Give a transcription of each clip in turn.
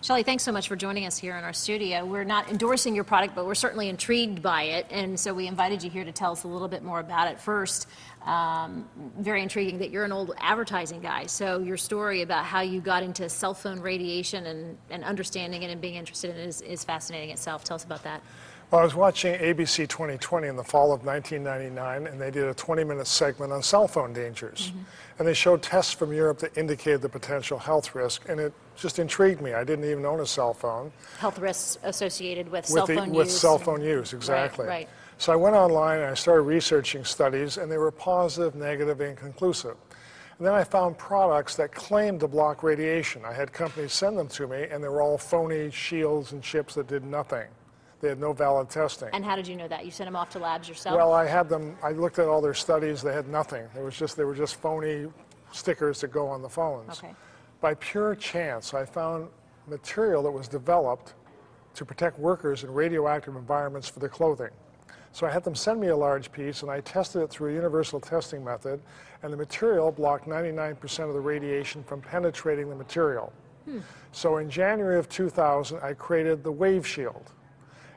Shelley, thanks so much for joining us here in our studio. We're not endorsing your product, but we're certainly intrigued by it, and so we invited you here to tell us a little bit more about it. First, very intriguing that you're an old advertising guy, so your story about how you got into cell phone radiation and understanding it and being interested in it is fascinating itself. Tell us about that. Well, I was watching ABC 2020 in the fall of 1999, and they did a 20-minute segment on cell phone dangers. And they showed tests from Europe that indicated the potential health risk, and it just intrigued me. I didn't even own a cell phone. Health risks associated with cell phone use. With cell phone use, exactly. Right. So I went online and I started researching studies, and they were positive, negative, inconclusive. And then I found products that claimed to block radiation. I had companies send them to me, and they were all phony shields and chips that did nothing. They had no valid testing. And how did you know that? You sent them off to labs yourself? Well, I looked at all their studies. They had nothing. They were just phony stickers that go on the phones. Okay. By pure chance, I found material that was developed to protect workers in radioactive environments for their clothing. So I had them send me a large piece, and I tested it through a universal testing method, and the material blocked 99% of the radiation from penetrating the material. So in January of 2000, I created the Wave Shield.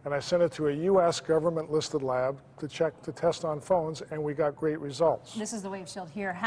And I sent it to a U.S. government-listed lab to test on phones, and we got great results. This is the Wave Shield here.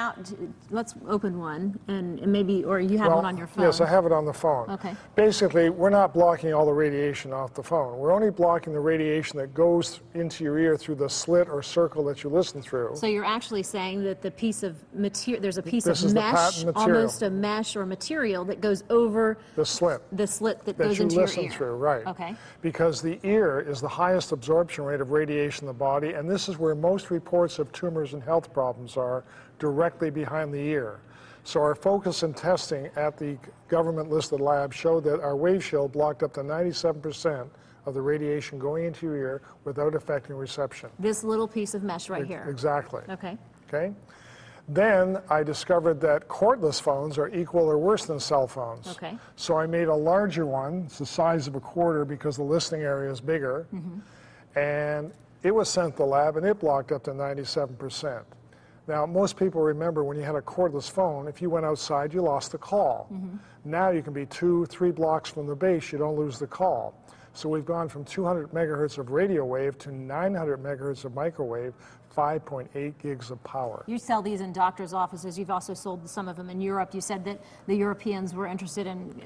Let's open one, and maybe, or you have one on your phone. Yes, I have it on the phone. Okay. Basically, we're not blocking all the radiation off the phone. We're only blocking the radiation that goes into your ear through the slit or circle that you listen through. So you're actually saying that the piece of material, there's a piece of mesh, almost a mesh or material that goes over the slit that goes into your ear. That you listen through, right. Okay. Because the ear is the highest absorption rate of radiation in the body, and this is where most reports of tumors and health problems are, directly behind the ear. So our focus in testing at the government-listed lab showed that our Wave Shield blocked up to 97% of the radiation going into your ear without affecting reception. This little piece of mesh right here. Exactly. Okay. Okay. Then I discovered that cordless phones are equal or worse than cell phones. Okay. So I made a larger one. It's the size of a quarter because the listening area is bigger. And it was sent to the lab, and it blocked up to 97%. Now, most people remember when you had a cordless phone, if you went outside, you lost the call. Now you can be 2-3 blocks from the base, you don't lose the call. So we've gone from 200 megahertz of radio wave to 900 megahertz of microwave, 5.8 gigs of power. You sell these in doctors' offices. You've also sold some of them in Europe. You said that the Europeans were interested in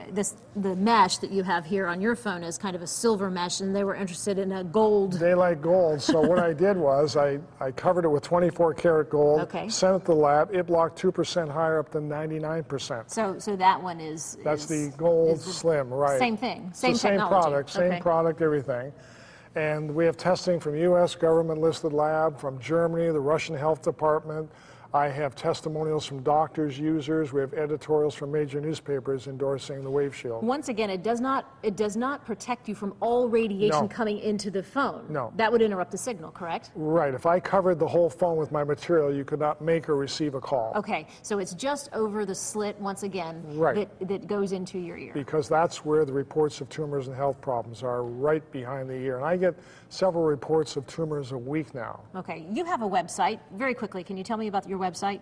the mesh that you have here on your phone is kind of a silver mesh, and they were interested in a gold. They like gold, so what I did was I covered it with 24 karat gold, sent it to the lab. It blocked 2% higher up than 99%. So that one That's the gold slim, right. Same thing, same technology. Same product, product, everything. And we have testing from U.S. government-listed lab, from Germany, the Russian Health Department. I have testimonials from doctors, users. We have editorials from major newspapers endorsing the Wave Shield. Once again, it does not protect you from all radiation coming into the phone. No. That would interrupt the signal, correct? Right. If I covered the whole phone with my material, you could not make or receive a call. Okay. So it's just over the slit, once again, that goes into your ear. Because that's where the reports of tumors and health problems are, right behind the ear. And I get several reports of tumors a week now. Okay. You have a website. Very quickly, can you tell me about your website?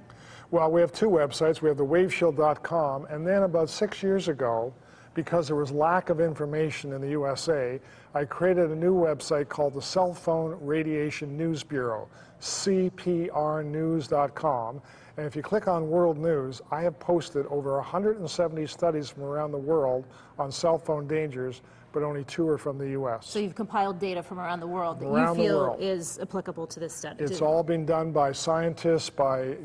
Well, we have two websites. We have the waveshield.com, and then about 6 years ago, because there was lack of information in the USA, I created a new website called the Cell Phone Radiation News Bureau, cprnews.com. And if you click on World News, I have posted over 170 studies from around the world on cell phone dangers, but only 2 are from the U.S. So you've compiled data from around the world that you feel is applicable to this study. It's all been done by scientists, by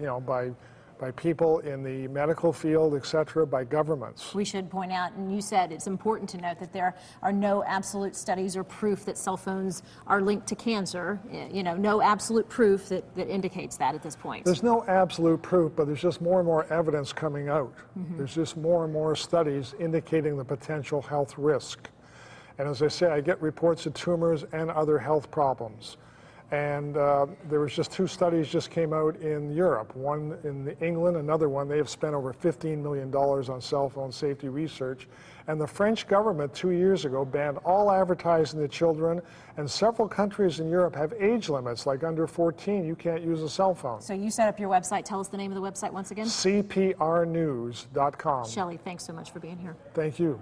people in the medical field, et cetera, by governments. We should point out, and you said it's important to note that there are no absolute studies or proof that cell phones are linked to cancer. No absolute proof that indicates that at this point. There's no absolute proof, but there's just more and more evidence coming out. There's just more and more studies indicating the potential health risk. And as I say, I get reports of tumors and other health problems. And there was just 2 studies just came out in Europe, one in England, another one. They have spent over $15 million on cell phone safety research. And the French government 2 years ago banned all advertising to children, and several countries in Europe have age limits, like under 14, you can't use a cell phone. So you set up your website. Tell us the name of the website once again. cprnews.com. Shelley, thanks so much for being here. Thank you.